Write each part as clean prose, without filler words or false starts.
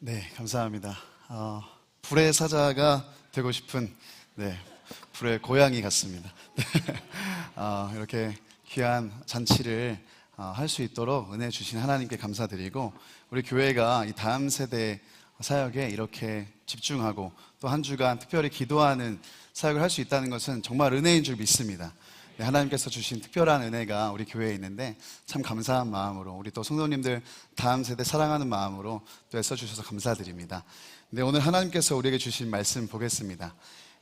네, 감사합니다. 불의 사자가 되고 싶은 불의 고양이 같습니다. 이렇게 귀한 잔치를 할 수 있도록 은혜 주신 하나님께 감사드리고, 우리 교회가 이 다음 세대 사역에 이렇게 집중하고 또 한 주간 특별히 기도하는 사역을 할 수 있다는 것은 정말 은혜인 줄 믿습니다. 하나님께서 주신 특별한 은혜가 우리 교회에 있는데 참 감사한 마음으로, 우리 또 성도님들 다음 세대 사랑하는 마음으로 또 애써주셔서 감사드립니다. 오늘 하나님께서 우리에게 주신 말씀 보겠습니다.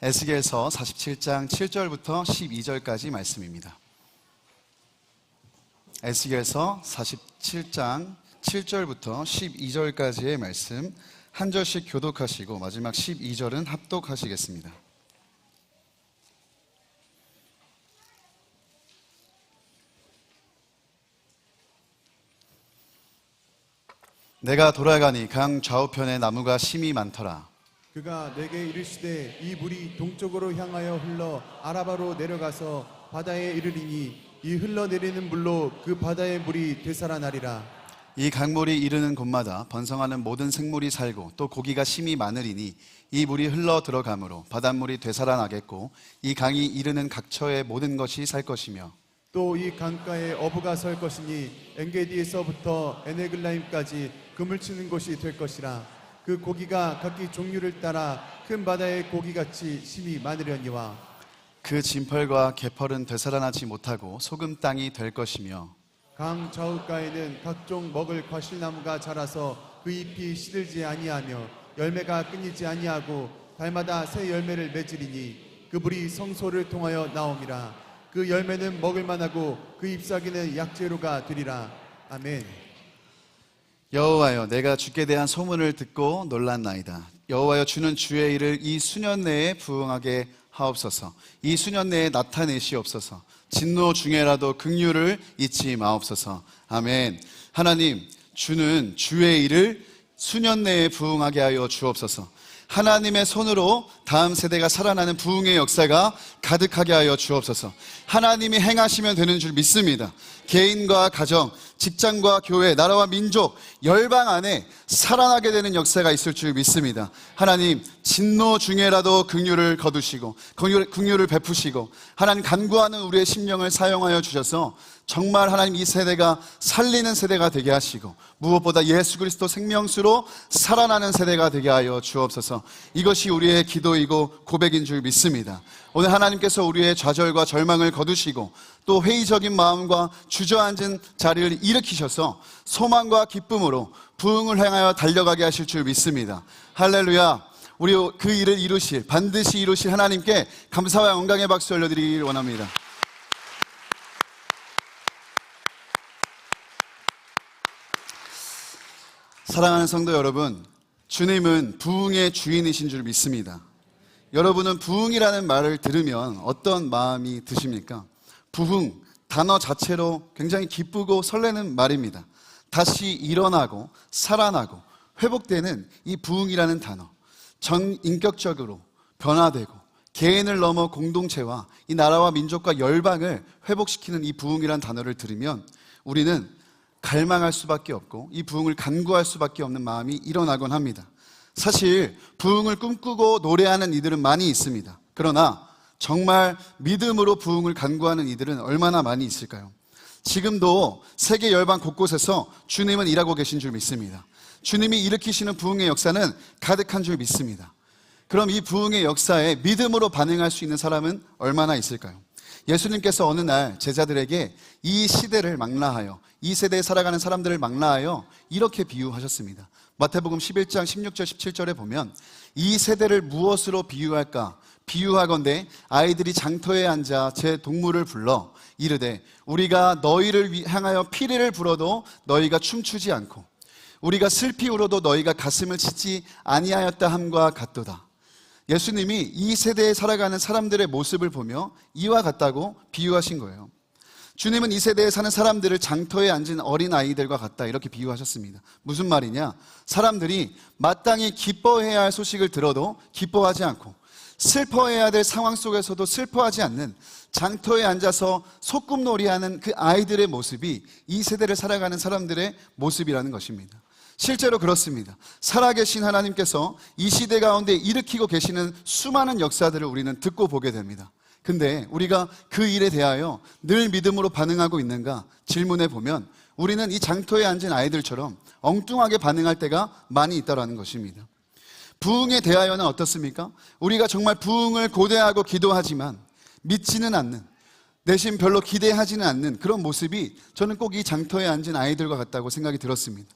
에스겔서 47장 7절부터 12절까지 말씀입니다. 에스겔서 47장 7절부터 12절까지의 말씀 한 절씩 교독하시고 마지막 12절은 합독하시겠습니다. 내가 돌아가니 강 좌우편에 나무가 심이 많더라. 그가 내게 이르시되 이 물이 동쪽으로 향하여 흘러 아라바로 내려가서 바다에 이르리니 이 흘러내리는 물로 그 바다의 물이 되살아나리라. 이 강물이 이르는 곳마다 번성하는 모든 생물이 살고 또 고기가 심이 많으리니 이 물이 흘러 들어가므로 바닷물이 되살아나겠고 이 강이 이르는 각처의 모든 것이 살 것이며 또 이 강가에 어부가 설 것이니 엔게디에서부터 에네글라임까지 그물 치는 곳이 될 것이라. 그 고기가 각기 종류를 따라 큰 바다의 고기같이 심이 많으려니와 그 진펄과 개펄은 되살아나지 못하고 소금 땅이 될 것이며 강 좌우가에는 각종 먹을 과실나무가 자라서 그 잎이 시들지 아니하며 열매가 끊이지 아니하고 달마다 새 열매를 맺으리니 그 불이 성소를 통하여 나옴이라. 그 열매는 먹을 만하고 그 잎사귀는 약재료가 되리라. 아멘. 여호와여, 내가 주께 대한 소문을 듣고 놀랐나이다. 여호와여, 주는 주의 일을 이 수년 내에 부응하게 하옵소서. 이 수년 내에 나타내시옵소서. 진노 중에라도 긍휼을 잊지 마옵소서. 아멘. 하나님, 주는 주의 일을 수년 내에 부응하게 하여 주옵소서. 하나님의 손으로 다음 세대가 살아나는 부흥의 역사가 가득하게 하여 주옵소서. 하나님이 행하시면 되는 줄 믿습니다. 개인과 가정, 직장과 교회, 나라와 민족, 열방 안에 살아나게 되는 역사가 있을 줄 믿습니다. 하나님, 진노 중에라도 긍휼을 거두시고 긍휼을 베푸시고 하나님 간구하는 우리의 심령을 사용하여 주셔서 정말 하나님 이 세대가 살리는 세대가 되게 하시고 무엇보다 예수 그리스도 생명수로 살아나는 세대가 되게 하여 주옵소서. 이것이 우리의 기도이고 고백인 줄 믿습니다. 오늘 하나님께서 우리의 좌절과 절망을 거두시고 또 회의적인 마음과 주저앉은 자리를 일으키셔서 소망과 기쁨으로 부흥을 향하여 달려가게 하실 줄 믿습니다. 할렐루야. 우리 그 일을 반드시 이루실 하나님께 감사와 영광의 박수 올려드리길 원합니다. 사랑하는 성도 여러분, 주님은 부흥의 주인이신 줄 믿습니다. 여러분은 부흥이라는 말을 들으면 어떤 마음이 드십니까? 부흥, 단어 자체로 굉장히 기쁘고 설레는 말입니다. 다시 일어나고 살아나고 회복되는 이 부흥이라는 단어, 전인격적으로 변화되고 개인을 넘어 공동체와 이 나라와 민족과 열방을 회복시키는 이 부흥이라는 단어를 들으면 우리는 갈망할 수밖에 없고 이 부흥을 간구할 수밖에 없는 마음이 일어나곤 합니다. 사실 부흥을 꿈꾸고 노래하는 이들은 많이 있습니다. 그러나 정말 믿음으로 부흥을 간구하는 이들은 얼마나 많이 있을까요? 지금도 세계 열방 곳곳에서 주님은 일하고 계신 줄 믿습니다. 주님이 일으키시는 부흥의 역사는 가득한 줄 믿습니다. 그럼 이 부흥의 역사에 믿음으로 반응할 수 있는 사람은 얼마나 있을까요? 예수님께서 어느 날 제자들에게 이 시대를 망라하여 이 세대에 살아가는 사람들을 망라하여 이렇게 비유하셨습니다. 마태복음 11장 16절 17절에 보면 이 세대를 무엇으로 비유할까? 비유하건대 아이들이 장터에 앉아 제 동물을 불러 이르되 우리가 너희를 향하여 피리를 불어도 너희가 춤추지 않고 우리가 슬피 울어도 너희가 가슴을 치지 아니하였다 함과 같도다. 예수님이 이 세대에 살아가는 사람들의 모습을 보며 이와 같다고 비유하신 거예요. 주님은 이 세대에 사는 사람들을 장터에 앉은 어린 아이들과 같다 이렇게 비유하셨습니다. 무슨 말이냐? 사람들이 마땅히 기뻐해야 할 소식을 들어도 기뻐하지 않고 슬퍼해야 될 상황 속에서도 슬퍼하지 않는 장터에 앉아서 소꿉놀이하는 그 아이들의 모습이 이 세대를 살아가는 사람들의 모습이라는 것입니다. 실제로 그렇습니다. 살아계신 하나님께서 이 시대 가운데 일으키고 계시는 수많은 역사들을 우리는 듣고 보게 됩니다. 근데 우리가 그 일에 대하여 늘 믿음으로 반응하고 있는가 질문해 보면 우리는 이 장터에 앉은 아이들처럼 엉뚱하게 반응할 때가 많이 있다는 것입니다. 부흥에 대하여는 어떻습니까? 우리가 정말 부흥을 고대하고 기도하지만 믿지는 않는, 내심 별로 기대하지는 않는 그런 모습이 저는 꼭 이 장터에 앉은 아이들과 같다고 생각이 들었습니다.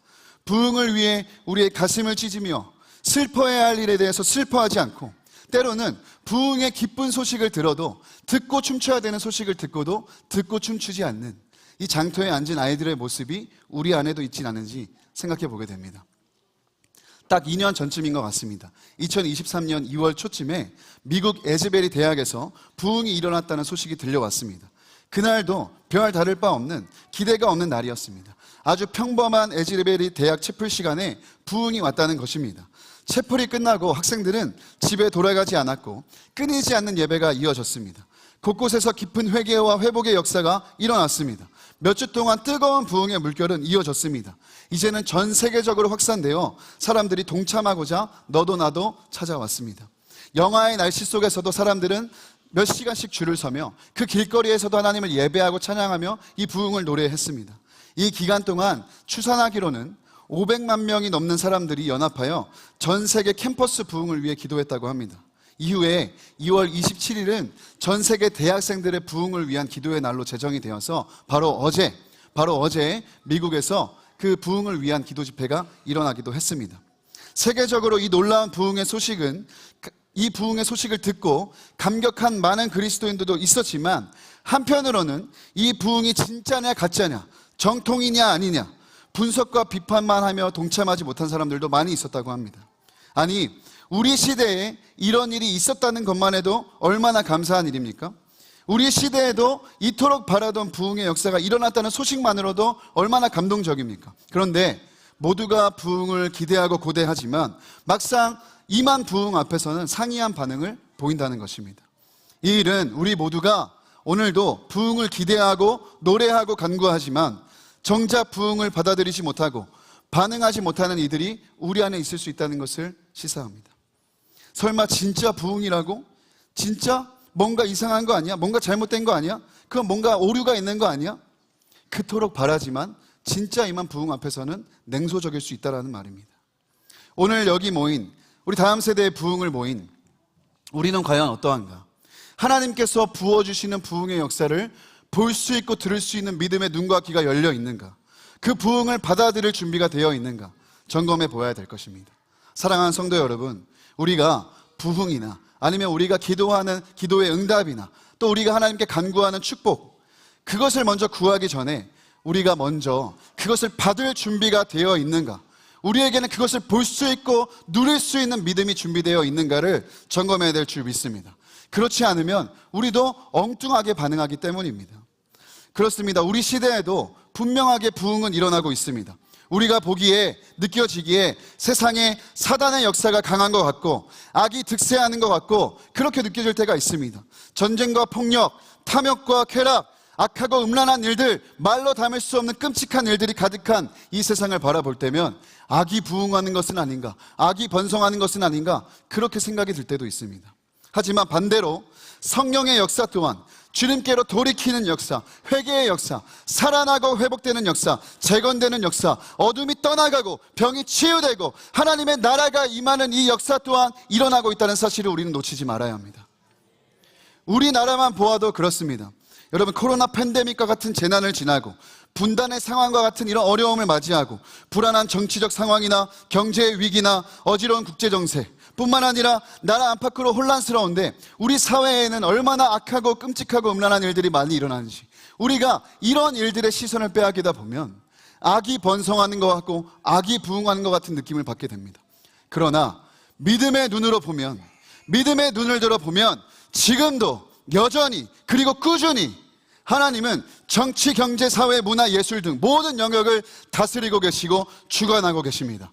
부흥을 위해 우리의 가슴을 찢으며 슬퍼해야 할 일에 대해서 슬퍼하지 않고, 때로는 부흥의 기쁜 소식을 들어도 듣고 춤춰야 되는 소식을 듣고도 듣고 춤추지 않는 이 장터에 앉은 아이들의 모습이 우리 안에도 있진 않은지 생각해 보게 됩니다. 딱 2년 전쯤인 것 같습니다. 2023년 2월 초쯤에 미국 에즈베리 대학에서 부흥이 일어났다는 소식이 들려왔습니다. 그날도 별 다를 바 없는, 기대가 없는 날이었습니다. 아주 평범한 에즈베리 대학 채플 시간에 부흥이 왔다는 것입니다. 채플이 끝나고 학생들은 집에 돌아가지 않았고 끊이지 않는 예배가 이어졌습니다. 곳곳에서 깊은 회개와 회복의 역사가 일어났습니다. 몇 주 동안 뜨거운 부흥의 물결은 이어졌습니다. 이제는 전 세계적으로 확산되어 사람들이 동참하고자 너도 나도 찾아왔습니다. 영하의 날씨 속에서도 사람들은 몇 시간씩 줄을 서며 그 길거리에서도 하나님을 예배하고 찬양하며 이 부흥을 노래했습니다. 이 기간 동안 추산하기로는 500만 명이 넘는 사람들이 연합하여 전 세계 캠퍼스 부흥을 위해 기도했다고 합니다. 이후에 2월 27일은 전 세계 대학생들의 부흥을 위한 기도의 날로 제정이 되어서 바로 어제 미국에서 그 부흥을 위한 기도 집회가 일어나기도 했습니다. 세계적으로 이 놀라운 부흥의 소식을 듣고 감격한 많은 그리스도인들도 있었지만, 한편으로는 이 부흥이 진짜냐 가짜냐, 정통이냐 아니냐 분석과 비판만 하며 동참하지 못한 사람들도 많이 있었다고 합니다. 아니, 우리 시대에 이런 일이 있었다는 것만 해도 얼마나 감사한 일입니까? 우리 시대에도 이토록 바라던 부흥의 역사가 일어났다는 소식만으로도 얼마나 감동적입니까? 그런데 모두가 부흥을 기대하고 고대하지만 막상 임한 부흥 앞에서는 상이한 반응을 보인다는 것입니다. 이 일은 우리 모두가 오늘도 부흥을 기대하고 노래하고 간구하지만 정작 부흥을 받아들이지 못하고 반응하지 못하는 이들이 우리 안에 있을 수 있다는 것을 시사합니다. 설마 진짜 부흥이라고? 진짜 뭔가 이상한 거 아니야? 뭔가 잘못된 거 아니야? 그건 뭔가 오류가 있는 거 아니야? 그토록 바라지만 진짜 임한 부흥 앞에서는 냉소적일 수 있다는 말입니다. 오늘 여기 모인 우리 다음 세대의 부흥을 모인 우리는 과연 어떠한가? 하나님께서 부어주시는 부흥의 역사를 볼 수 있고 들을 수 있는 믿음의 눈과 귀가 열려 있는가? 그 부흥을 받아들일 준비가 되어 있는가? 점검해 보아야 될 것입니다. 사랑하는 성도 여러분, 우리가 부흥이나 아니면 우리가 기도하는 기도의 응답이나 또 우리가 하나님께 간구하는 축복, 그것을 먼저 구하기 전에 우리가 먼저 그것을 받을 준비가 되어 있는가, 우리에게는 그것을 볼 수 있고 누릴 수 있는 믿음이 준비되어 있는가를 점검해야 될 줄 믿습니다. 그렇지 않으면 우리도 엉뚱하게 반응하기 때문입니다. 그렇습니다. 우리 시대에도 분명하게 부흥은 일어나고 있습니다. 우리가 보기에, 느껴지기에 세상에 사단의 역사가 강한 것 같고 악이 득세하는 것 같고 그렇게 느껴질 때가 있습니다. 전쟁과 폭력, 탐욕과 쾌락, 악하고 음란한 일들, 말로 담을 수 없는 끔찍한 일들이 가득한 이 세상을 바라볼 때면 악이 부흥하는 것은 아닌가, 악이 번성하는 것은 아닌가, 그렇게 생각이 들 때도 있습니다. 하지만 반대로 성령의 역사 또한 주님께로 돌이키는 역사, 회개의 역사, 살아나고 회복되는 역사, 재건되는 역사, 어둠이 떠나가고 병이 치유되고 하나님의 나라가 임하는 이 역사 또한 일어나고 있다는 사실을 우리는 놓치지 말아야 합니다. 우리나라만 보아도 그렇습니다. 여러분, 코로나 팬데믹과 같은 재난을 지나고 분단의 상황과 같은 이런 어려움을 맞이하고 불안한 정치적 상황이나 경제의 위기나 어지러운 국제정세 뿐만 아니라 나라 안팎으로 혼란스러운데 우리 사회에는 얼마나 악하고 끔찍하고 음란한 일들이 많이 일어나는지, 우리가 이런 일들의 시선을 빼앗기다 보면 악이 번성하는 것 같고 악이 부흥하는 것 같은 느낌을 받게 됩니다. 그러나 믿음의 눈으로 보면, 믿음의 눈을 들어보면 지금도 여전히 그리고 꾸준히 하나님은 정치, 경제, 사회, 문화, 예술 등 모든 영역을 다스리고 계시고 주관하고 계십니다.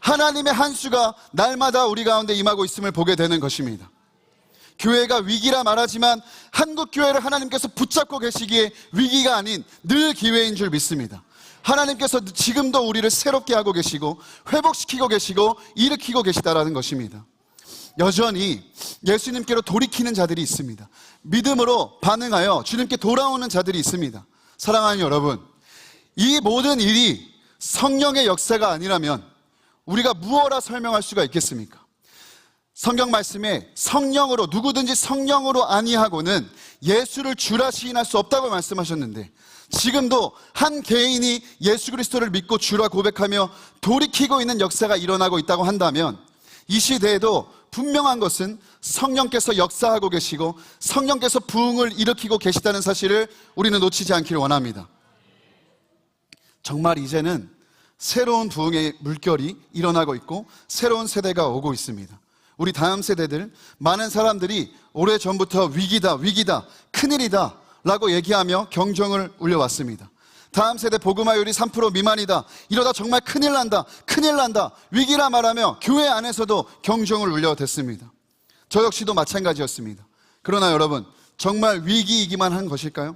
하나님의 한 수가 날마다 우리 가운데 임하고 있음을 보게 되는 것입니다. 교회가 위기라 말하지만 한국 교회를 하나님께서 붙잡고 계시기에 위기가 아닌 늘 기회인 줄 믿습니다. 하나님께서 지금도 우리를 새롭게 하고 계시고 회복시키고 계시고 일으키고 계시다라는 것입니다. 여전히 예수님께로 돌이키는 자들이 있습니다. 믿음으로 반응하여 주님께 돌아오는 자들이 있습니다. 사랑하는 여러분, 이 모든 일이 성령의 역사가 아니라면 우리가 무엇라 설명할 수가 있겠습니까? 성경 말씀에 성령으로, 누구든지 성령으로 아니하고는 예수를 주라 시인할 수 없다고 말씀하셨는데, 지금도 한 개인이 예수 그리스도를 믿고 주라 고백하며 돌이키고 있는 역사가 일어나고 있다고 한다면, 이 시대에도 분명한 것은 성령께서 역사하고 계시고 성령께서 부흥을 일으키고 계시다는 사실을 우리는 놓치지 않기를 원합니다. 정말 이제는 새로운 부흥의 물결이 일어나고 있고 새로운 세대가 오고 있습니다. 우리 다음 세대들, 많은 사람들이 오래전부터 위기다, 위기다, 큰일이다 라고 얘기하며 경종을 울려왔습니다. 다음 세대 복음화율이 3% 미만이다, 이러다 정말 큰일 난다, 큰일 난다, 위기라 말하며 교회 안에서도 경종을 울려댔습니다. 저 역시도 마찬가지였습니다. 그러나 여러분, 정말 위기이기만 한 것일까요?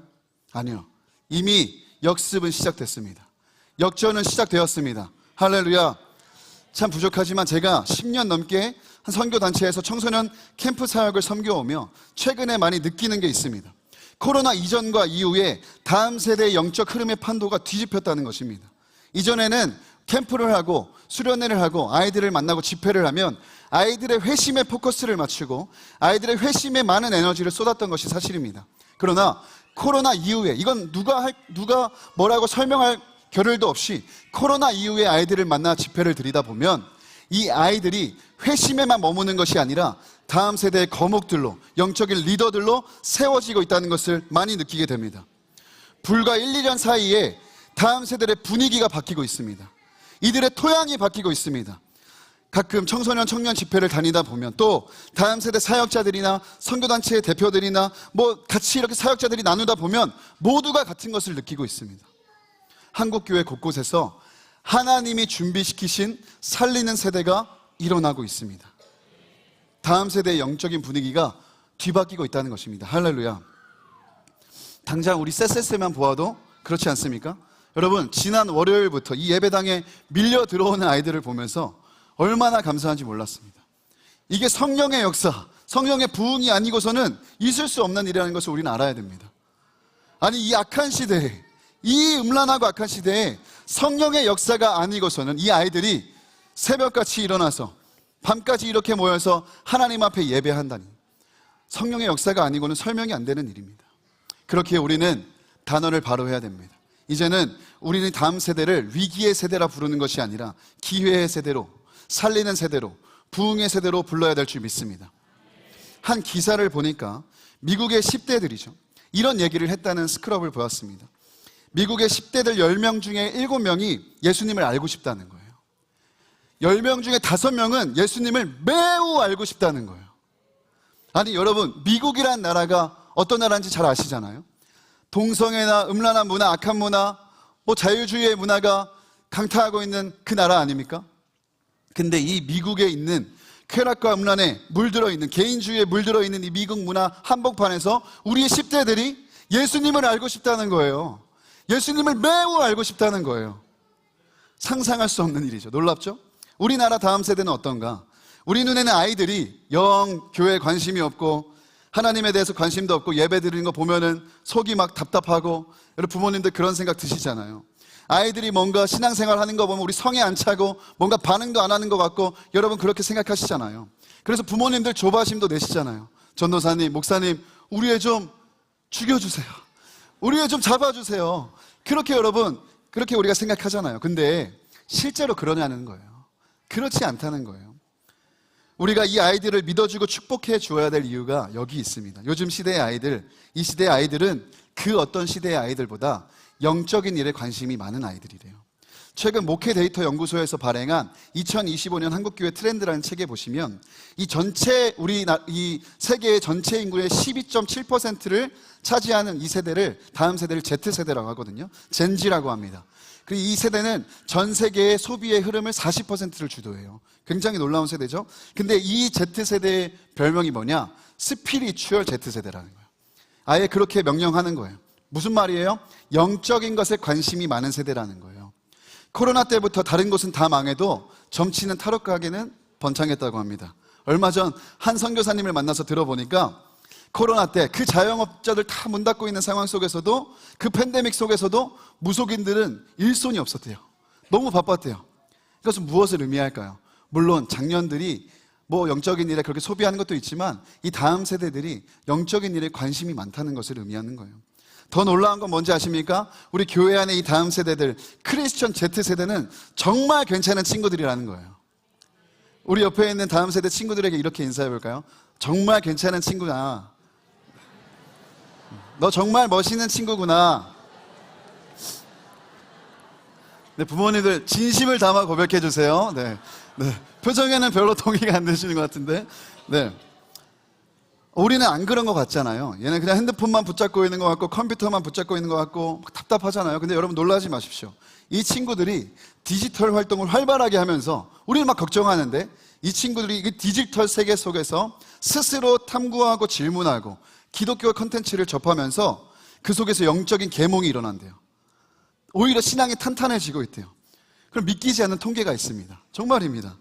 아니요. 이미 역습은 시작됐습니다. 역전은 시작되었습니다. 할렐루야. 참 부족하지만 제가 10년 넘게 한 선교단체에서 청소년 캠프 사역을 섬겨오며 최근에 많이 느끼는 게 있습니다. 코로나 이전과 이후에 다음 세대의 영적 흐름의 판도가 뒤집혔다는 것입니다. 이전에는 캠프를 하고 수련회를 하고 아이들을 만나고 집회를 하면 아이들의 회심에 포커스를 맞추고 아이들의 회심에 많은 에너지를 쏟았던 것이 사실입니다. 그러나 코로나 이후에, 이건 누가 뭐라고 설명할 겨를도 없이 코로나 이후에 아이들을 만나 집회를 드리다 보면 이 아이들이 회심에만 머무는 것이 아니라 다음 세대의 거목들로, 영적인 리더들로 세워지고 있다는 것을 많이 느끼게 됩니다. 불과 1, 2년 사이에 다음 세대의 분위기가 바뀌고 있습니다. 이들의 토양이 바뀌고 있습니다. 가끔 청소년 청년 집회를 다니다 보면 또 다음 세대 사역자들이나 선교단체의 대표들이나 같이 이렇게 사역자들이 나누다 보면 모두가 같은 것을 느끼고 있습니다. 한국교회 곳곳에서 하나님이 준비시키신 살리는 세대가 일어나고 있습니다. 다음 세대의 영적인 분위기가 뒤바뀌고 있다는 것입니다. 할렐루야. 당장 우리 쎄쎄쎄만 보아도 그렇지 않습니까? 여러분, 지난 월요일부터 이 예배당에 밀려 들어오는 아이들을 보면서 얼마나 감사한지 몰랐습니다. 이게 성령의 역사, 성령의 부흥이 아니고서는 있을 수 없는 일이라는 것을 우리는 알아야 됩니다. 아니, 이 악한 시대에, 이 음란하고 악한 시대에 성령의 역사가 아니고서는 이 아이들이 새벽같이 일어나서 밤까지 이렇게 모여서 하나님 앞에 예배한다니, 성령의 역사가 아니고는 설명이 안 되는 일입니다. 그렇게 우리는 단어를 바로 해야 됩니다. 이제는 우리는 다음 세대를 위기의 세대라 부르는 것이 아니라 기회의 세대로, 살리는 세대로, 부흥의 세대로 불러야 될 줄 믿습니다. 한 기사를 보니까 미국의 10대들이죠. 이런 얘기를 했다는 스크럽을 보았습니다. 미국의 10대들 10명 중에 7명이 예수님을 알고 싶다는 거예요. 10명 중에 5명은 예수님을 매우 알고 싶다는 거예요. 아니 여러분, 미국이란 나라가 어떤 나라인지 잘 아시잖아요. 동성애나 음란한 문화, 악한 문화, 자유주의의 문화가 강타하고 있는 그 나라 아닙니까? 근데 이 미국에 있는 쾌락과 음란에 물들어 있는, 개인주의에 물들어 있는 이 미국 문화 한복판에서 우리의 10대들이 예수님을 알고 싶다는 거예요. 예수님을 매우 알고 싶다는 거예요. 상상할 수 없는 일이죠. 놀랍죠? 우리나라 다음 세대는 어떤가? 우리 눈에는 아이들이 영 교회에 관심이 없고 하나님에 대해서 관심도 없고 예배 드리는 거 보면은 속이 막 답답하고, 여러분 부모님들 그런 생각 드시잖아요. 아이들이 뭔가 신앙생활 하는 거 보면 우리 성에 안 차고 뭔가 반응도 안 하는 것 같고, 여러분 그렇게 생각하시잖아요. 그래서 부모님들 조바심도 내시잖아요. 전도사님, 목사님, 우리 애 좀 죽여주세요. 우리 애 좀 잡아주세요. 그렇게 여러분, 그렇게 우리가 생각하잖아요. 근데 실제로 그러냐는 거예요. 그렇지 않다는 거예요. 우리가 이 아이들을 믿어주고 축복해 주어야 될 이유가 여기 있습니다. 요즘 시대의 아이들, 이 시대의 아이들은 그 어떤 시대의 아이들보다 영적인 일에 관심이 많은 아이들이래요. 최근 목회 데이터 연구소에서 발행한 2025년 한국교회 트렌드라는 책에 보시면 이 세계의 전체 인구의 12.7%를 차지하는 이 세대를, 다음 세대를 Z세대라고 하거든요. 젠지라고 합니다. 그리고 이 세대는 전 세계의 소비의 흐름을 40%를 주도해요. 굉장히 놀라운 세대죠. 근데 이 Z세대의 별명이 뭐냐? 스피리추얼 Z세대라는 거예요. 아예 그렇게 명령하는 거예요. 무슨 말이에요? 영적인 것에 관심이 많은 세대라는 거예요. 코로나 때부터 다른 곳은 다 망해도 점치는 타로 가게는 번창했다고 합니다. 얼마 전 한 선교사님을 만나서 들어보니까 코로나 때 그 자영업자들 다 문 닫고 있는 상황 속에서도, 그 팬데믹 속에서도 무속인들은 일손이 없었대요. 너무 바빴대요. 이것은 무엇을 의미할까요? 물론 장년들이 뭐 영적인 일에 그렇게 소비하는 것도 있지만 이 다음 세대들이 영적인 일에 관심이 많다는 것을 의미하는 거예요. 더 놀라운 건 뭔지 아십니까? 우리 교회 안에 이 다음 세대들, 크리스천 Z세대는 정말 괜찮은 친구들이라는 거예요. 우리 옆에 있는 다음 세대 친구들에게 이렇게 인사해 볼까요? 정말 괜찮은 친구야. 너 정말 멋있는 친구구나. 네, 부모님들 진심을 담아 고백해 주세요. 네, 네. 표정에는 별로 동의가 안 되시는 것 같은데, 네. 우리는 안 그런 것 같잖아요. 얘는 그냥 핸드폰만 붙잡고 있는 것 같고 컴퓨터만 붙잡고 있는 것 같고 답답하잖아요. 근데 여러분 놀라지 마십시오. 이 친구들이 디지털 활동을 활발하게 하면서 우리는 막 걱정하는데, 이 친구들이 이 디지털 세계 속에서 스스로 탐구하고 질문하고 기독교 컨텐츠를 접하면서 그 속에서 영적인 계몽이 일어난대요. 오히려 신앙이 탄탄해지고 있대요. 그럼 믿기지 않는 통계가 있습니다. 정말입니다.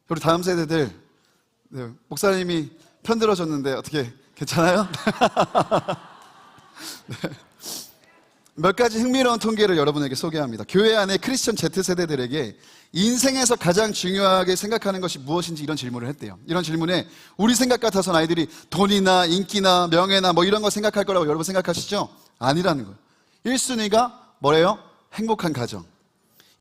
우리 다음 세대들, 네, 목사님이 편들어줬는데 어떻게 괜찮아요? 네. 몇 가지 흥미로운 통계를 여러분에게 소개합니다. 교회 안에 크리스천 Z세대들에게 인생에서 가장 중요하게 생각하는 것이 무엇인지 이런 질문을 했대요. 이런 질문에 우리 생각 같아서는 아이들이 돈이나 인기나 명예나 뭐 이런 거 생각할 거라고 여러분 생각하시죠? 아니라는 거예요. 1순위가 뭐래요? 행복한 가정,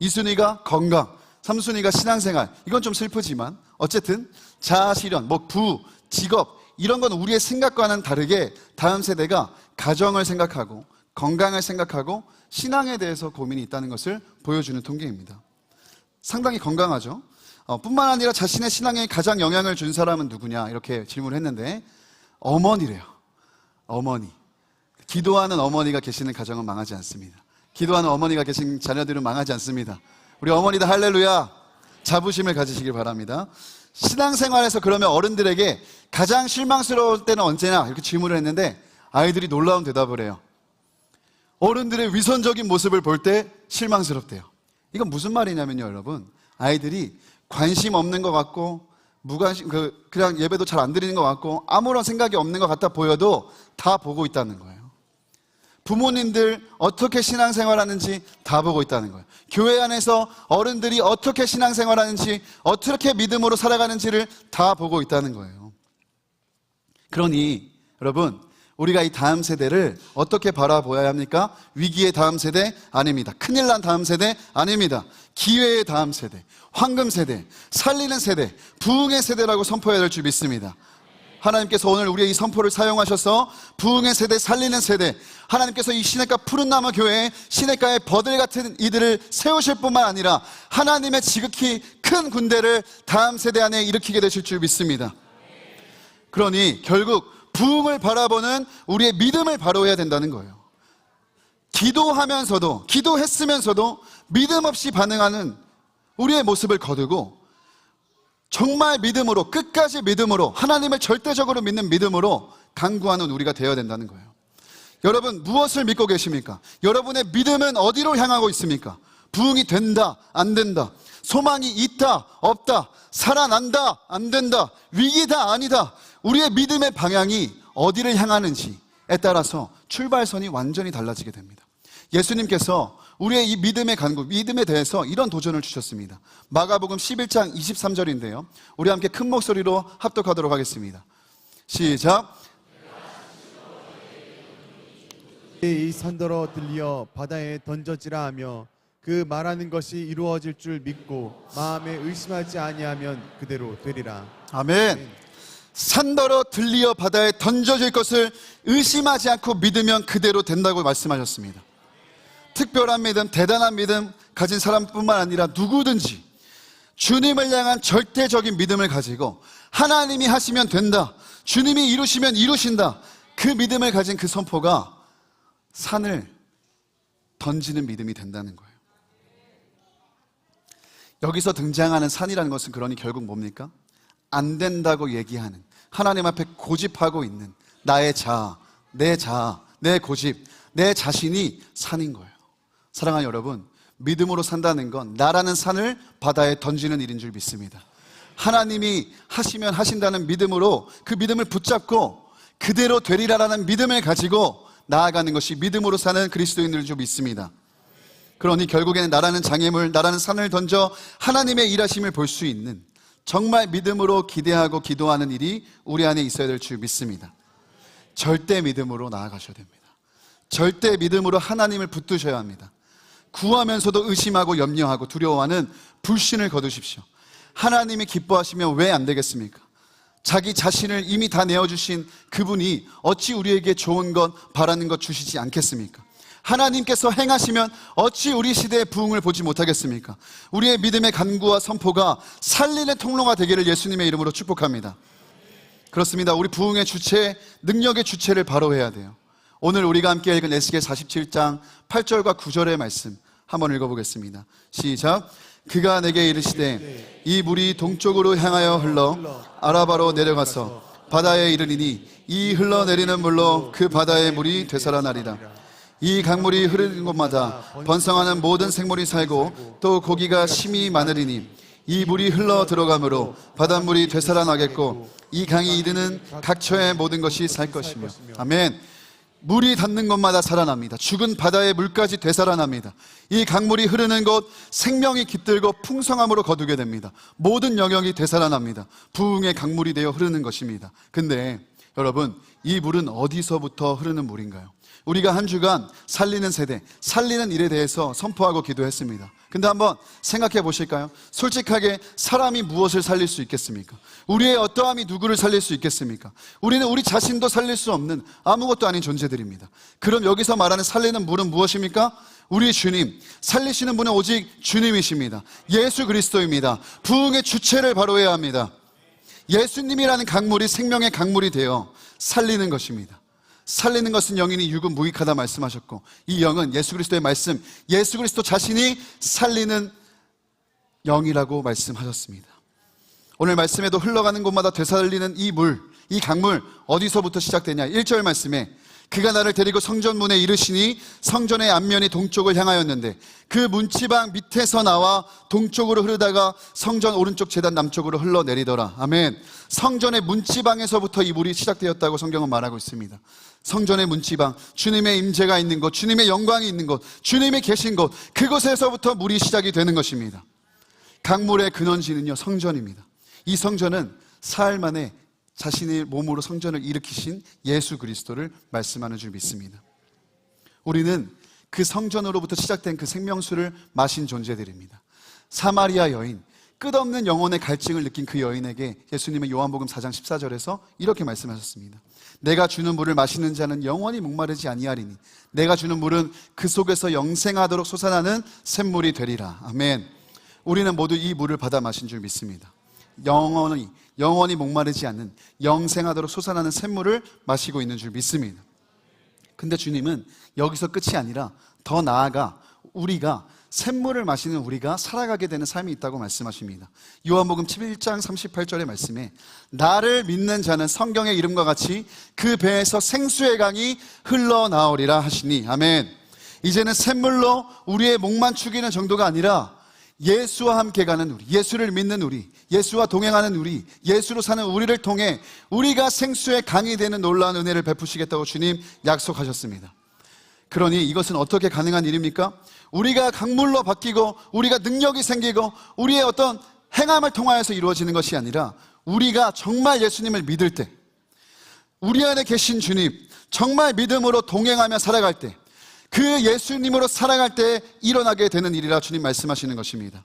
2순위가 건강, 3순위가 신앙생활. 이건 좀 슬프지만 어쨌든 자아실현, 뭐 부, 직업 이런 건 우리의 생각과는 다르게 다음 세대가 가정을 생각하고 건강을 생각하고 신앙에 대해서 고민이 있다는 것을 보여주는 통계입니다. 상당히 건강하죠. 뿐만 아니라 자신의 신앙에 가장 영향을 준 사람은 누구냐 이렇게 질문을 했는데 어머니래요. 어머니. 기도하는 어머니가 계시는 가정은 망하지 않습니다. 기도하는 어머니가 계신 자녀들은 망하지 않습니다. 우리 어머니들 할렐루야, 자부심을 가지시길 바랍니다. 신앙생활에서 그러면 어른들에게 가장 실망스러울 때는 언제냐 이렇게 질문을 했는데 아이들이 놀라운 대답을 해요. 어른들의 위선적인 모습을 볼 때 실망스럽대요. 이건 무슨 말이냐면요, 여러분. 아이들이 관심 없는 것 같고 무관심, 그냥 예배도 잘 안 드리는 것 같고 아무런 생각이 없는 것 같아 보여도 다 보고 있다는 거예요. 부모님들 어떻게 신앙생활하는지 다 보고 있다는 거예요. 교회 안에서 어른들이 어떻게 신앙생활하는지, 어떻게 믿음으로 살아가는지를 다 보고 있다는 거예요. 그러니 여러분, 우리가 이 다음 세대를 어떻게 바라보아야 합니까? 위기의 다음 세대 아닙니다. 큰일 난 다음 세대 아닙니다. 기회의 다음 세대, 황금 세대, 살리는 세대, 부흥의 세대라고 선포해야 될 줄 믿습니다. 하나님께서 오늘 우리의 이 선포를 사용하셔서 부흥의 세대, 살리는 세대, 하나님께서 이 시냇가 푸른 나무 교회에 시냇가의 버들 같은 이들을 세우실 뿐만 아니라 하나님의 지극히 큰 군대를 다음 세대 안에 일으키게 되실 줄 믿습니다. 그러니 결국 부흥을 바라보는 우리의 믿음을 바로해야 된다는 거예요. 기도하면서도, 기도했으면서도 믿음 없이 반응하는 우리의 모습을 거두고 정말 믿음으로, 끝까지 믿음으로, 하나님을 절대적으로 믿는 믿음으로 강구하는 우리가 되어야 된다는 거예요. 여러분, 무엇을 믿고 계십니까? 여러분의 믿음은 어디로 향하고 있습니까? 부흥이 된다, 안 된다, 소망이 있다, 없다, 살아난다, 안 된다, 위기다, 아니다. 우리의 믿음의 방향이 어디를 향하는지에 따라서 출발선이 완전히 달라지게 됩니다. 예수님께서 우리의 이 믿음의 간구, 믿음에 대해서 이런 도전을 주셨습니다. 마가복음 11장 23절인데요. 우리 함께 큰 목소리로 합독하도록 하겠습니다. 시작. 이 산더러 들려 바다에 던져지라 하며 그 말하는 것이 이루어질 줄 믿고 마음에 의심하지 아니하면 그대로 되리라. 아멘. 산더러 들리어 바다에 던져질 것을 의심하지 않고 믿으면 그대로 된다고 말씀하셨습니다. 특별한 믿음, 대단한 믿음 가진 사람뿐만 아니라 누구든지 주님을 향한 절대적인 믿음을 가지고 하나님이 하시면 된다, 주님이 이루시면 이루신다, 그 믿음을 가진 그 선포가 산을 던지는 믿음이 된다는 거예요. 여기서 등장하는 산이라는 것은 그러니 결국 뭡니까? 안 된다고 얘기하는, 하나님 앞에 고집하고 있는 나의 자아, 내 자아, 내 고집, 내 자신이 산인 거예요. 사랑하는 여러분, 믿음으로 산다는 건 나라는 산을 바다에 던지는 일인 줄 믿습니다. 하나님이 하시면 하신다는 믿음으로 그 믿음을 붙잡고 그대로 되리라라는 믿음을 가지고 나아가는 것이 믿음으로 사는 그리스도인들 줄 믿습니다. 그러니 결국에는 나라는 장애물, 나라는 산을 던져 하나님의 일하심을 볼 수 있는, 정말 믿음으로 기대하고 기도하는 일이 우리 안에 있어야 될 줄 믿습니다. 절대 믿음으로 나아가셔야 됩니다. 절대 믿음으로 하나님을 붙드셔야 합니다. 구하면서도 의심하고 염려하고 두려워하는 불신을 거두십시오. 하나님이 기뻐하시면 왜 안 되겠습니까? 자기 자신을 이미 다 내어주신 그분이 어찌 우리에게 좋은 것, 바라는 것 주시지 않겠습니까? 하나님께서 행하시면 어찌 우리 시대의 부흥을 보지 못하겠습니까? 우리의 믿음의 간구와 선포가 살리는 통로가 되기를 예수님의 이름으로 축복합니다. 그렇습니다. 우리 부흥의 주체, 능력의 주체를 바로 해야 돼요. 오늘 우리가 함께 읽은 에스겔 47장 8절과 9절의 말씀 한번 읽어보겠습니다. 시작. 그가 내게 이르시되 이 물이 동쪽으로 향하여 흘러 아라바로 내려가서 바다에 이르리니 이 흘러내리는 물로 그 바다의 물이 되살아나리라. 이 강물이 흐르는 곳마다 번성하는 모든 생물이 살고 또 고기가 심히 많으리니 이 물이 흘러 들어가므로 바닷물이 되살아나겠고 이 강이 이르는 각처의 모든 것이 살 것이며. 아멘. 물이 닿는 곳마다 살아납니다. 죽은 바다의 물까지 되살아납니다. 이 강물이 흐르는 곳 생명이 깃들고 풍성함으로 거두게 됩니다. 모든 영역이 되살아납니다. 부흥의 강물이 되어 흐르는 것입니다. 근데 여러분, 이 물은 어디서부터 흐르는 물인가요? 우리가 한 주간 살리는 세대, 살리는 일에 대해서 선포하고 기도했습니다. 근데 한번 생각해 보실까요? 솔직하게 사람이 무엇을 살릴 수 있겠습니까? 우리의 어떠함이 누구를 살릴 수 있겠습니까? 우리는 우리 자신도 살릴 수 없는 아무것도 아닌 존재들입니다. 그럼 여기서 말하는 살리는 물은 무엇입니까? 우리 주님, 살리시는 분은 오직 주님이십니다. 예수 그리스도입니다. 부흥의 주체를 바로 해야 합니다. 예수님이라는 강물이 생명의 강물이 되어 살리는 것입니다. 살리는 것은 영이니 육은 무익하다 말씀하셨고, 이 영은 예수 그리스도의 말씀, 예수 그리스도 자신이 살리는 영이라고 말씀하셨습니다. 오늘 말씀에도 흘러가는 곳마다 되살리는 이 물, 이 강물 어디서부터 시작되냐? 1절 말씀에 그가 나를 데리고 성전문에 이르시니 성전의 앞면이 동쪽을 향하였는데 그 문지방 밑에서 나와 동쪽으로 흐르다가 성전 오른쪽 제단 남쪽으로 흘러내리더라. 아멘. 성전의 문지방에서부터 이 물이 시작되었다고 성경은 말하고 있습니다. 성전의 문지방, 주님의 임재가 있는 곳, 주님의 영광이 있는 곳, 주님이 계신 곳, 그곳에서부터 물이 시작이 되는 것입니다. 강물의 근원지는요, 성전입니다. 이 성전은 사흘 만에 자신의 몸으로 성전을 일으키신 예수 그리스도를 말씀하는 줄 믿습니다. 우리는 그 성전으로부터 시작된 그 생명수를 마신 존재들입니다. 사마리아 여인, 끝없는 영혼의 갈증을 느낀 그 여인에게 예수님은 요한복음 4장 14절에서 이렇게 말씀하셨습니다. 내가 주는 물을 마시는 자는 영원히 목마르지 아니하리니 내가 주는 물은 그 속에서 영생하도록 솟아나는 샘물이 되리라. 아멘. 우리는 모두 이 물을 받아 마신 줄 믿습니다. 영원히 목마르지 않는 영생하도록 솟아나는 샘물을 마시고 있는 줄 믿습니다. 근데 주님은 여기서 끝이 아니라 더 나아가 우리가 샘물을 마시는 우리가 살아가게 되는 삶이 있다고 말씀하십니다. 요한복음 11장 38절의 말씀에 나를 믿는 자는 성경의 이름과 같이 그 배에서 생수의 강이 흘러나오리라 하시니. 아멘. 이제는 샘물로 우리의 목만 축이는 정도가 아니라 예수와 함께 가는 우리, 예수를 믿는 우리, 예수와 동행하는 우리, 예수로 사는 우리를 통해 우리가 생수의 강이 되는 놀라운 은혜를 베푸시겠다고 주님 약속하셨습니다. 그러니 이것은 어떻게 가능한 일입니까? 우리가 강물로 바뀌고 우리가 능력이 생기고 우리의 어떤 행함을 통하여서 이루어지는 것이 아니라 우리가 정말 예수님을 믿을 때, 우리 안에 계신 주님 정말 믿음으로 동행하며 살아갈 때, 그 예수님으로 살아갈 때 일어나게 되는 일이라 주님 말씀하시는 것입니다.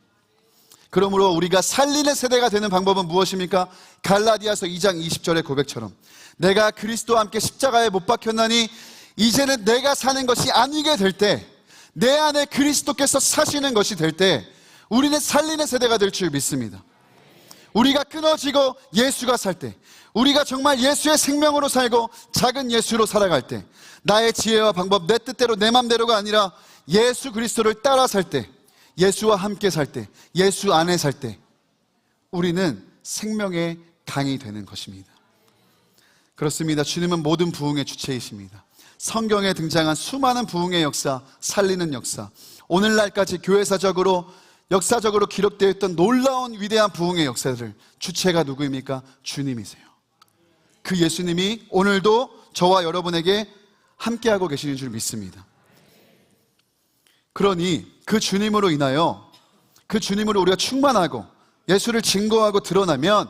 그러므로 우리가 살리는 세대가 되는 방법은 무엇입니까? 갈라디아서 2장 20절의 고백처럼 내가 그리스도와 함께 십자가에 못 박혔나니 이제는 내가 사는 것이 아니게 될 때, 내 안에 그리스도께서 사시는 것이 될 때 우리는 살리는 세대가 될 줄 믿습니다. 우리가 끊어지고 예수가 살 때, 우리가 정말 예수의 생명으로 살고 작은 예수로 살아갈 때, 나의 지혜와 방법, 내 뜻대로 내 맘대로가 아니라 예수 그리스도를 따라 살 때, 예수와 함께 살 때, 예수 안에 살 때 우리는 생명의 강이 되는 것입니다. 그렇습니다. 주님은 모든 부흥의 주체이십니다. 성경에 등장한 수많은 부흥의 역사, 살리는 역사, 오늘날까지 교회사적으로 역사적으로 기록되어 있던 놀라운 위대한 부흥의 역사들 주체가 누구입니까? 주님이세요. 그 예수님이 오늘도 저와 여러분에게 함께하고 계시는 줄 믿습니다. 그러니 그 주님으로 인하여, 그 주님으로 우리가 충만하고 예수를 증거하고 드러나면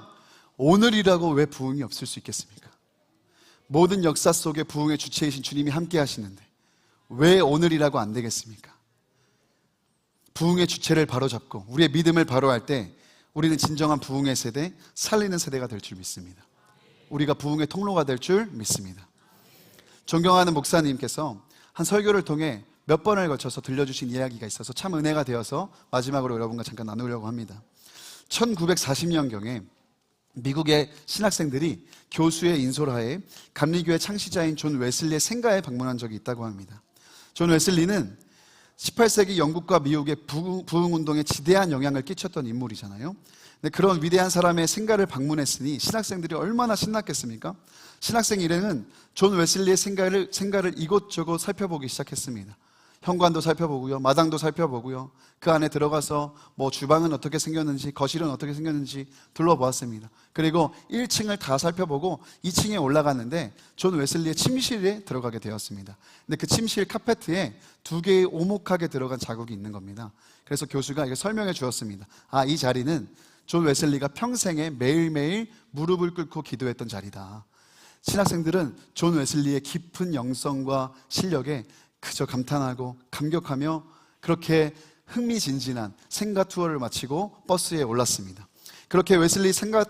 오늘이라고 왜 부흥이 없을 수 있겠습니까? 모든 역사 속에 부흥의 주체이신 주님이 함께 하시는데 왜 오늘이라고 안 되겠습니까? 부흥의 주체를 바로잡고 우리의 믿음을 바로할 때 우리는 진정한 부흥의 세대, 살리는 세대가 될 줄 믿습니다. 우리가 부흥의 통로가 될 줄 믿습니다. 존경하는 목사님께서 한 설교를 통해 몇 번을 거쳐서 들려주신 이야기가 있어서 참 은혜가 되어서 마지막으로 여러분과 잠깐 나누려고 합니다. 1940년경에 미국의 신학생들이 교수의 인솔하에 감리교회 창시자인 존 웨슬리의 생가에 방문한 적이 있다고 합니다. 존 웨슬리는 18세기 영국과 미국의 부흥운동에 지대한 영향을 끼쳤던 인물이잖아요. 근데 그런 위대한 사람의 생가를 방문했으니 신학생들이 얼마나 신났겠습니까? 신학생 일행은 존 웨슬리의 생가를 이곳저곳 살펴보기 시작했습니다. 현관도 살펴보고요, 마당도 살펴보고요, 그 안에 들어가서 주방은 어떻게 생겼는지, 거실은 어떻게 생겼는지 둘러보았습니다. 그리고 1층을 다 살펴보고 2층에 올라갔는데 존 웨슬리의 침실에 들어가게 되었습니다. 근데 그 침실 카페트에 2개의 오목하게 들어간 자국이 있는 겁니다. 그래서 교수가 이거 설명해 주었습니다. 이 자리는 존 웨슬리가 평생에 매일매일 무릎을 꿇고 기도했던 자리다. 신학생들은 존 웨슬리의 깊은 영성과 실력에 그저 감탄하고 감격하며 그렇게 흥미진진한 생가 투어를 마치고 버스에 올랐습니다. 그렇게 웨슬리 생가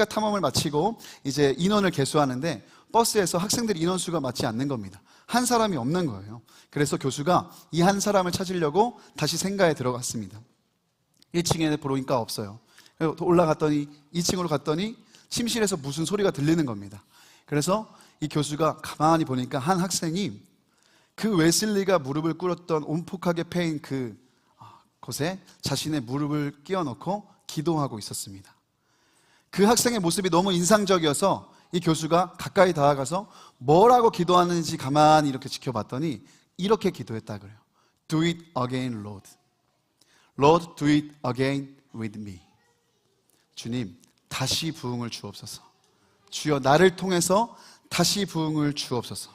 탐험을 마치고 이제 인원을 개수하는데 버스에서 학생들 인원수가 맞지 않는 겁니다. 한 사람이 없는 거예요. 그래서 교수가 이 한 사람을 찾으려고 다시 생가에 들어갔습니다. 1층에 보니까 없어요. 올라갔더니 2층으로 갔더니 침실에서 무슨 소리가 들리는 겁니다. 그래서 이 교수가 가만히 보니까 한 학생이 그 웨슬리가 무릎을 꿇었던 온폭하게 패인 그 곳에 자신의 무릎을 끼워놓고 기도하고 있었습니다. 그 학생의 모습이 너무 인상적이어서 이 교수가 가까이 다가가서 뭐라고 기도하는지 가만히 이렇게 지켜봤더니 이렇게 기도했다 그래요. Do it again, Lord. Lord, do it again with me. 주님, 다시 부흥을 주옵소서. 주여, 나를 통해서 다시 부흥을 주옵소서.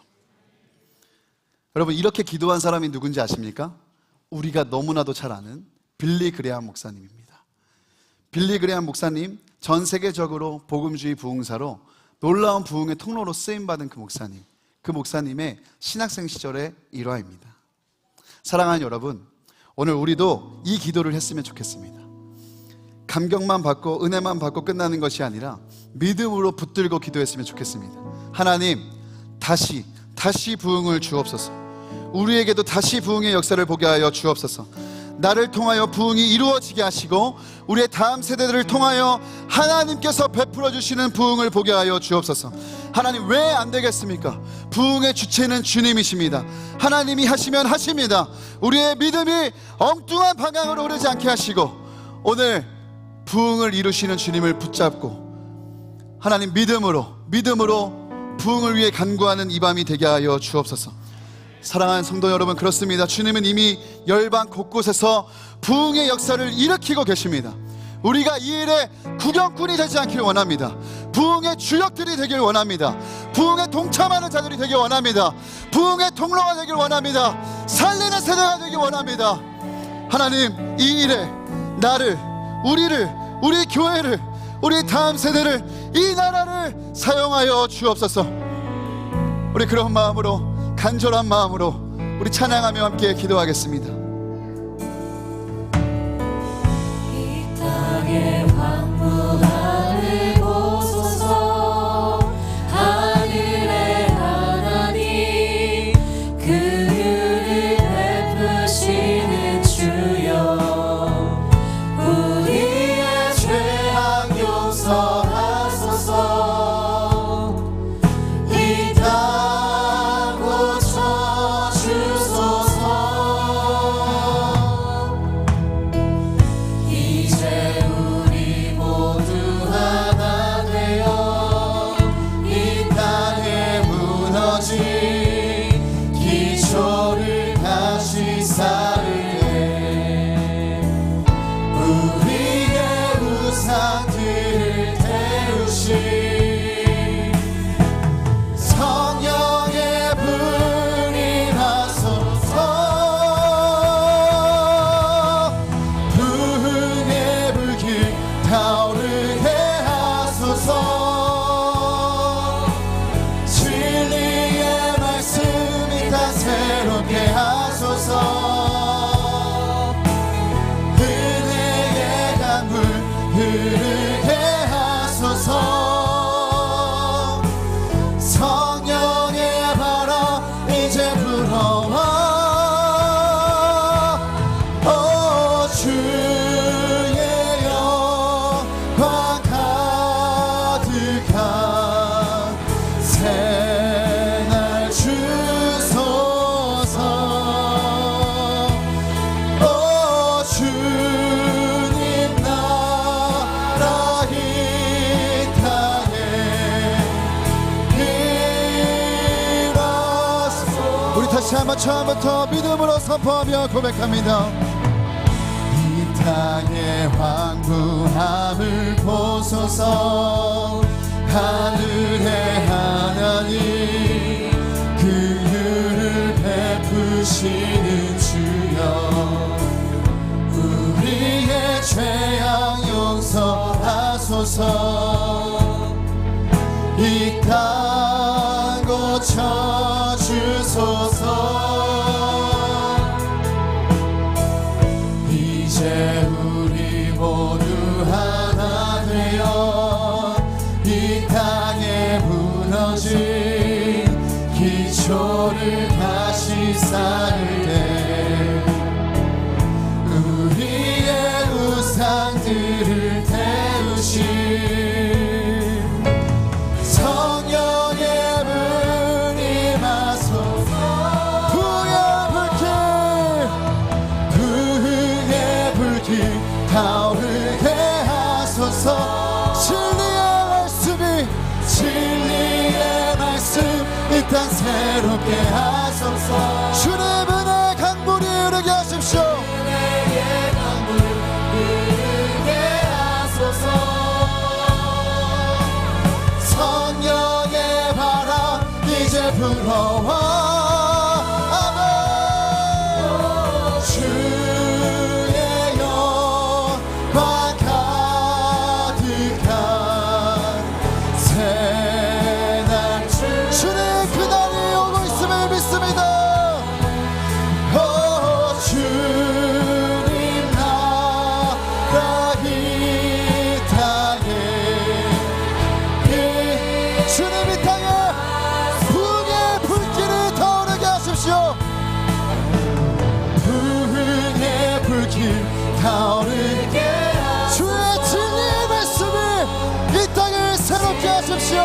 여러분, 이렇게 기도한 사람이 누군지 아십니까? 우리가 너무나도 잘 아는 빌리 그레함 목사님입니다. 빌리 그레함 목사님, 전 세계적으로 복음주의 부흥사로 놀라운 부흥의 통로로 쓰임받은 그 목사님의 신학생 시절의 일화입니다. 사랑하는 여러분, 오늘 우리도 이 기도를 했으면 좋겠습니다. 감격만 받고 은혜만 받고 끝나는 것이 아니라 믿음으로 붙들고 기도했으면 좋겠습니다. 하나님, 다시 부흥을 주옵소서. 우리에게도 다시 부흥의 역사를 보게 하여 주옵소서. 나를 통하여 부흥이 이루어지게 하시고 우리의 다음 세대들을 통하여 하나님께서 베풀어 주시는 부흥을 보게 하여 주옵소서. 하나님, 왜 안 되겠습니까? 부흥의 주체는 주님이십니다. 하나님이 하시면 하십니다. 우리의 믿음이 엉뚱한 방향으로 흐르지 않게 하시고 오늘 부흥을 이루시는 주님을 붙잡고 하나님, 믿음으로 부흥을 위해 간구하는 이 밤이 되게 하여 주옵소서. 사랑하는 성도 여러분, 그렇습니다. 주님은 이미 열방 곳곳에서 부흥의 역사를 일으키고 계십니다. 우리가 이 일에 구경꾼이 되지 않기를 원합니다. 부흥의 주역들이 되길 원합니다. 부흥에 동참하는 자들이 되길 원합니다. 부흥의 통로가 되길 원합니다. 살리는 세대가 되길 원합니다. 하나님, 이 일에 나를, 우리 교회를, 우리 다음 세대를, 이 나라를 사용하여 주옵소서. 우리 그런 마음으로, 간절한 마음으로 우리 찬양하며 함께 기도하겠습니다. 이 땅의 황무함을 보소서. 하늘의 하나님, 긍휼을 베푸시는 주여, 우리의 죄악 용서하소서. 이 땅에 무너진 성령의 불이 나소서 부흥의 불길 타오르게 하소서 진리의 말씀이 다 새롭게 하소서 은혜의 강물 흐르게 하소서 성령의 바람 이제 불어와 주의 영광 가득한 새날 주소서 주님 나라 이 땅에 일어서 우리 다시 한번 처음부터 믿음으로 선포하며 고백합니다. 이 땅의 황무함을 보소서 하늘의 하나님 긍휼을 베푸시는 주여 우리의 죄악 용서하소서 이 땅 고쳐주소서 이제 우리 모두 하나 되어 이 땅에 무너진 기초를 다시 쌓을 때 우리의 우상들을 태우신 성령의 불이 마소서 부흥의 불길 타오르게 하소서 진리의 말씀 이 땅 새롭게 하소서 주님 은혜 강물이 흐르게 하십시오 은혜의 강물 흐르게 하소서 성령의 바람 이제 불어와 아멘 주의 영광 가득한 새날 주님 그날이 오고 있음을 믿습니다 주님 나라 이 땅에 주님 이 땅에 부흥의 불길을 타오르게 하십시오 부흥의 불길 타오르게 주의 진리의 말씀이 이 땅을 새롭게 하십시오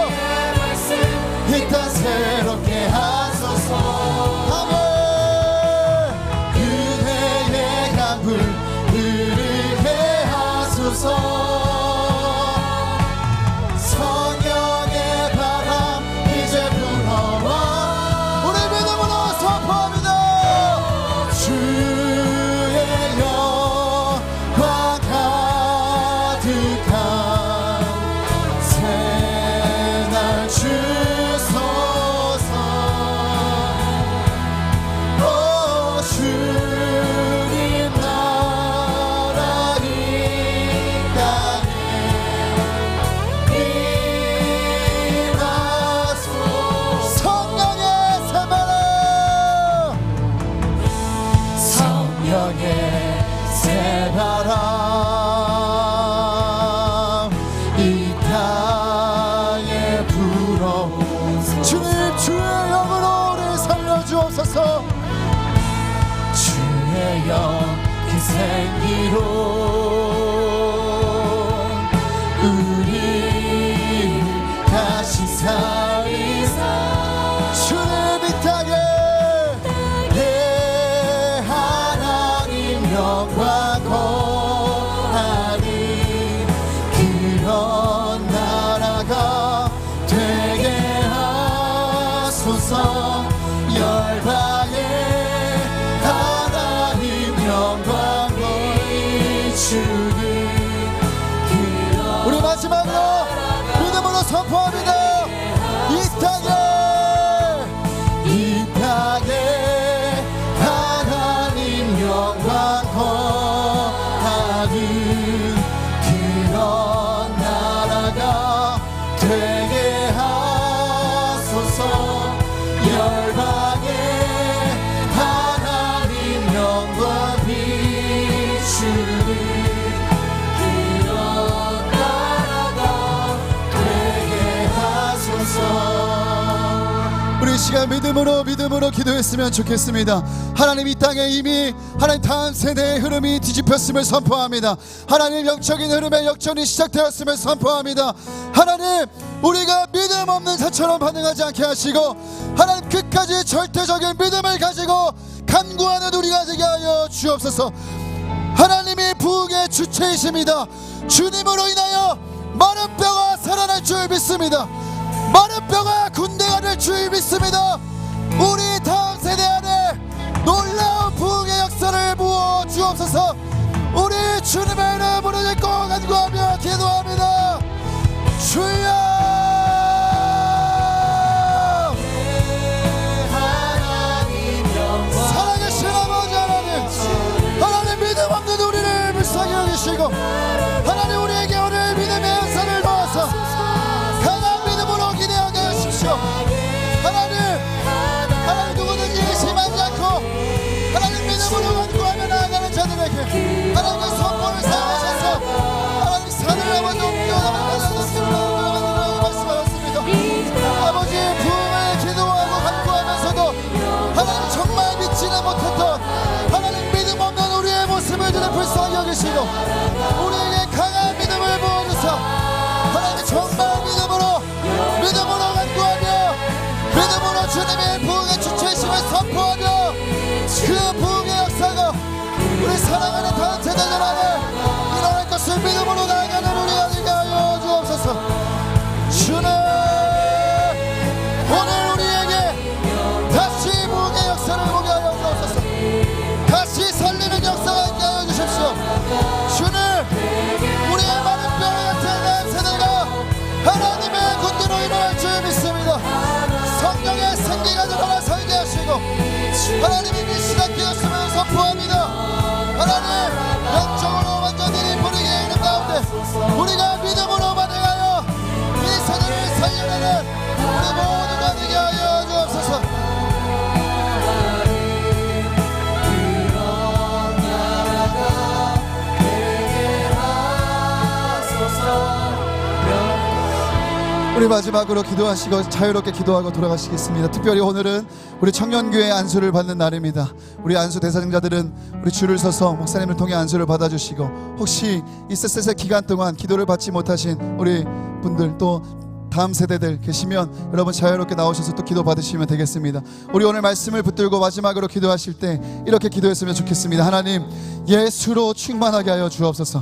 이 땅 새롭게 하소서 아멘 은혜의 강물 흐르게 하소서 성령의 바람 이제 불어와 우리 믿음으로 선포합니다 주의 영광 가득한 새날 주소서 주님 나라 이 땅에 임하소서 성령의 새바람 성령의 새바람 이 땅에 불어오소서 주님 주의 영으로 우리 살려주옵소서 주의 영 기생기로 우리 다시 살리사 주님 이 땅에 내 하나님 영광 거하니 그런 나라가 되게 하소서 열방에 하나님 영광 너희 주님 우리 마지막으로 믿음으로 믿음으로 기도했으면 좋겠습니다. 하나님, 이 땅에 이미 하나님 다음 세대의 흐름이 뒤집혔음을 선포합니다. 하나님, 영적인 흐름의 역전이 시작되었음을 선포합니다. 하나님, 우리가 믿음 없는 자처럼 반응하지 않게 하시고 하나님, 끝까지 절대적인 믿음을 가지고 간구하는 우리가 되게 하여 주옵소서. 하나님이 부흥의 주체이십니다. 주님으로 인하여 마른 뼈가 살아날 줄 믿습니다. 마른 뼈가 군대가 될 줄 믿습니다. 우리 다음 세대 안에 놀라운 부흥의 역사를 부어 주옵소서. 우리 주님의 이름으로 짓고 간구하며 기도합니다. 주여, 살아계신 아버지 하나님, 하나님, 믿음 없는 우리를 불쌍히 여기시고 하나님, 우리에게 오늘 믿음의 은사를 넣어서 강한 믿음으로 기대하게 하십시오. 하나님, 누구든지 의심하지 않고 하나님 믿음으로 간구하며 나아가는 자들에게 하나님의 선포를 사용하셔서 하나님, 산을 아버지 옮겨나가는 말씀하셨습니다. 아버지, 부흥을 기도하고 간구하면서도 하나님, 정말 믿지는 못했던 하나님, 믿음 없는 우리의 모습을 들어 불쌍히 여기시고 우리에게 강한 믿음을 부어주사 하나님, 정말 믿음으로 간구하며 믿음으로 주님의 부흥의 주체심을 선포하며 그 부흥의 역사가 우리 사랑하는 다음 세대들 안에 일어날 것을 믿음으로 나아가는 우리가 되게 하여 주옵소서. 주님, 오늘 우리에게 다시 부흥의 역사를 보게 하여 주옵소서. 다시 살리는 역사가 있게 하여 주십시오. 주님, 우리의 많은 뼈 같은 세대가 하나님의 군대로 일어날 줄 믿습니다. 성령의 생기가 늘어나 살게 하시고 하나님이 이미 시작되었음을 선포합니다. 하나님, 영적으로 완전히 버리게 있는 가운데 우리가 믿음으로 반응하여 이 세대를 살려내는 우리 모두가 되게 하여 주옵소서. 우리 마지막으로 기도하시고 자유롭게 기도하고 돌아가시겠습니다. 특별히 오늘은 우리 청년교회 안수를 받는 날입니다. 우리 안수 대상자들은 우리 줄을 서서 목사님을 통해 안수를 받아주시고, 혹시 이 쎄쎄 기간 동안 기도를 받지 못하신 우리 분들, 또 다음 세대들 계시면 여러분 자유롭게 나오셔서 또 기도 받으시면 되겠습니다. 우리 오늘 말씀을 붙들고 마지막으로 기도하실 때 이렇게 기도했으면 좋겠습니다. 하나님, 예수로 충만하게 하여 주옵소서.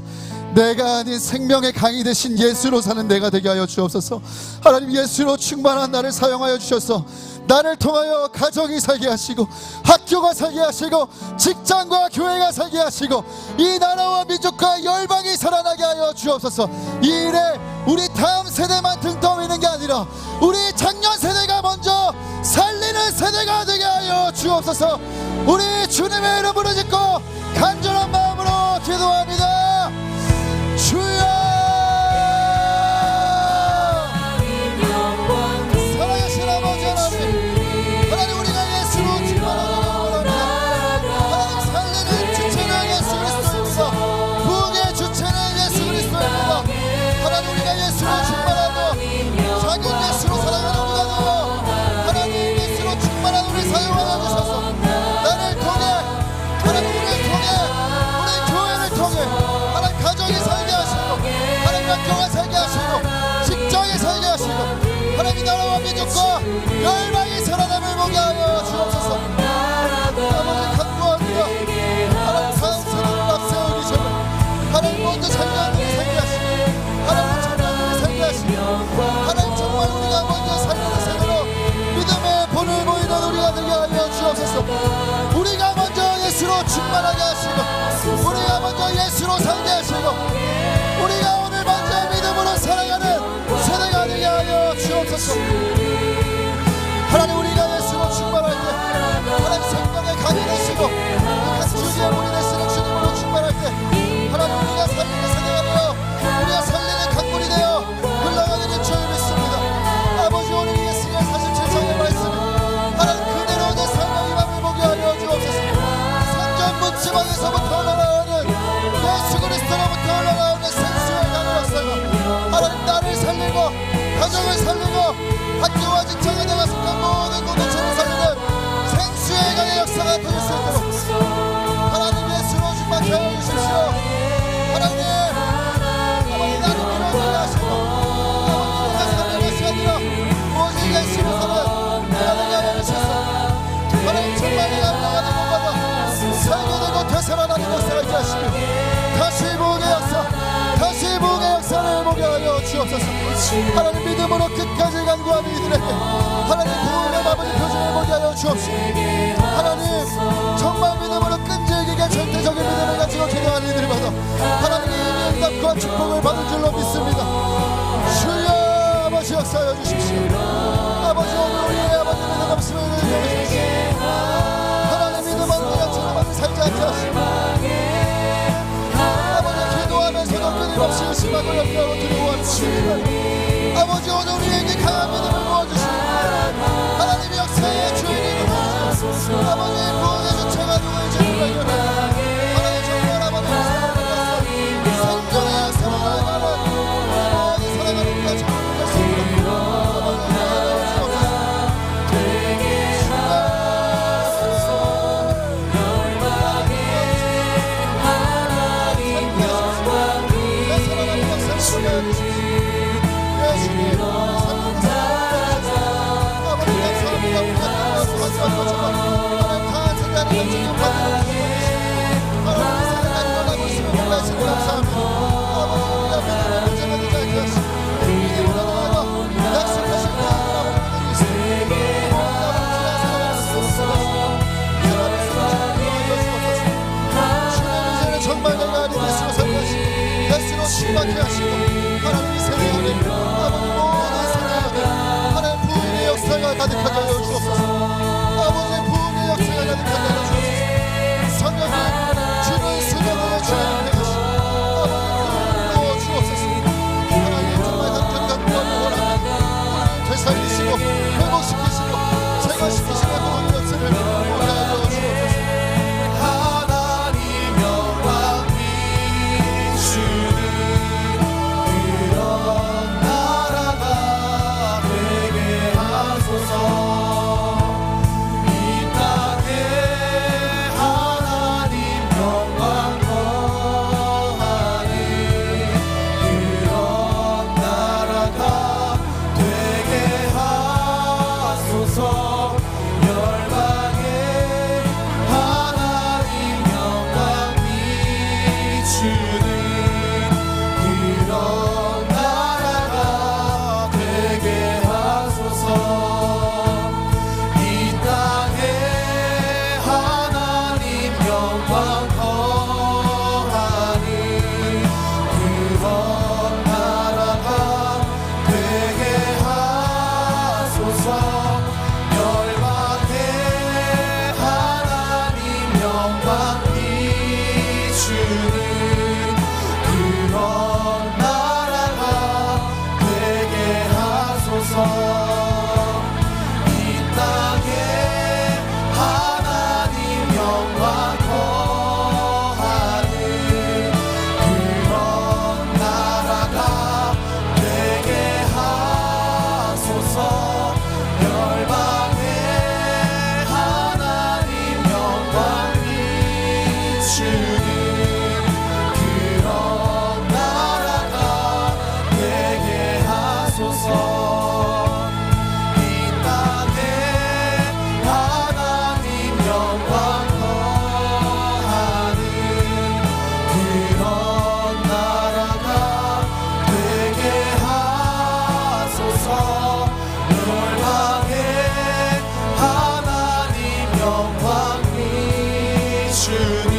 내가 아닌 생명의 강이 되신 예수로 사는 내가 되게 하여 주옵소서. 하나님, 예수로 충만한 나를 사용하여 주셔서 나를 통하여 가정이 살게 하시고 학교가 살게 하시고 직장과 교회가 살게 하시고 이 나라와 민족과 열방이 살아나게 하여 주옵소서. 이 일에 우리 다음 세대만 등 떠미는 게 아니라 우리 작년 세대가 먼저 살리는 세대가 되게 하여 주옵소서. 우리 주님의 이름으로 짓고 간절한 마음으로 기도합니다. 주여, 살아계신 아버지 하나님, 하나님, 우리가 예수로 충만하기를 원합니다. 하나님, 살리는 주체는 예수 그리스도입니다. 부흥의 주체는 예수 그리스도입니다. 하나님, 우리가 예수로 충만하고 자기 예수로 사랑하는 우리가 되어 하나님, 예수로 충만한 우리 사용하여 주셔서 나를 통해 하나님, 우리를 통해 우리 교회를 통해 하나님, 가정이 살게 하시고 하나님, 학교가 살게 하시고 직장이 살게 하시고 하나님, 나라와 민족과 열방이 살아남을 보게 하여 주옵소서. 아버지, 간구합니다. 하나님, 다음 세대를 앞세우기 전에 하나님, 먼저 살게 하시고 하나님, 정말 살게 하시고 하나님, 정말 우리가 먼저 살리는 세대로 믿음의 본을 보이는 우리가 되게 하여 주옵소서. 우리가 먼저 예수로 충만하게 하시고 우리가 먼저 예수로 살게 하시고 우리가 오늘 먼저 믿음으로 살아가는 세대가 되게 하여 주옵소서. 하나님, 우리가 예수로 충만할 때 하나님, 생명의 강이 되시고 가축의 물이 되시는 주님으로 충만할 때 하나님, 우리가 살리는 세대가 되어 우리가 살리는 강물이 되어 흘러가는 줄 믿습니다. 아버지, 오늘 예수의 47장의 말씀 하나님, 그대로 내 생명의 맘을 보게 하여 주옵소서. 성전 문지방에서부터 흘러나오는 예수 그리스도로부터 흘러나오는 생수의 강의 역사가 하나님, 나를 살리고 가정을 살리고 학교와 직장에 내가 속한 모든 공동체를 살리는 역사가 될 수 있도록 하나님 예수로 충만케 하여 주십시오. 하나님 아버지 나를 밀어주게 하시고 아버지 내가 삶의 시간들어 오직 예수로 사는 하나님의 하나님 주소서. 하나님 정말 내가 나가는 것마다 살게되고 되살아나는 역사가 있게 하시며 다시 부흥의 역사 다시 부흥의 역사를 보게 하여 주옵소서. 하나님 믿음으로 끝까지 간구하는 이들에게 하나님 부흥의 아버지 표정을 보게 하여 주옵시고 하나님 정말 믿음으로 끈질기게 절대적인 믿음을 가지고 기도하는 이들마다 하나님의 응답과 축복을 받을 줄로 믿습니다. 주여 아버지 역사하여 주십시오. 아버지 오늘 우리의 아버지 믿음 없음을 인정하십시오. 하나님 믿음 없는 자처럼 아버지 살지 않게 하시고 아버지 기도하면서도 끊임없이 심하고 염려하고 두려워하는 것입니다. 아버지 오늘 우리에게 강한 믿음을 부어주시고 하나님의 역사의 주인이 누구시오 아버지 구원의 주체가 누구인지 발견하여 하나님 정말 아버지 생명의 역사를 알아가는 아버지 살아가는 것까지 할 수 있도록 아버지 정말 내가 아닌 예수로 살려시 예수로 신박해 하시고 하나님이 세례하니 아버지 모든 세례하니 하나님 부흥의 역사가 가득하게 하여 주옵소서. 아버지 부흥의 역사가 가득하게 하여 주옵소서. 성령님 주는 수련의 주님을 되시고 아버지 부흥을 주옵소서. 하나님 정말 간절히 원합니다. 되살리시고 회복시키시고 제거시키시고 부흥의 역사를 보게 하여 주옵소서. 주님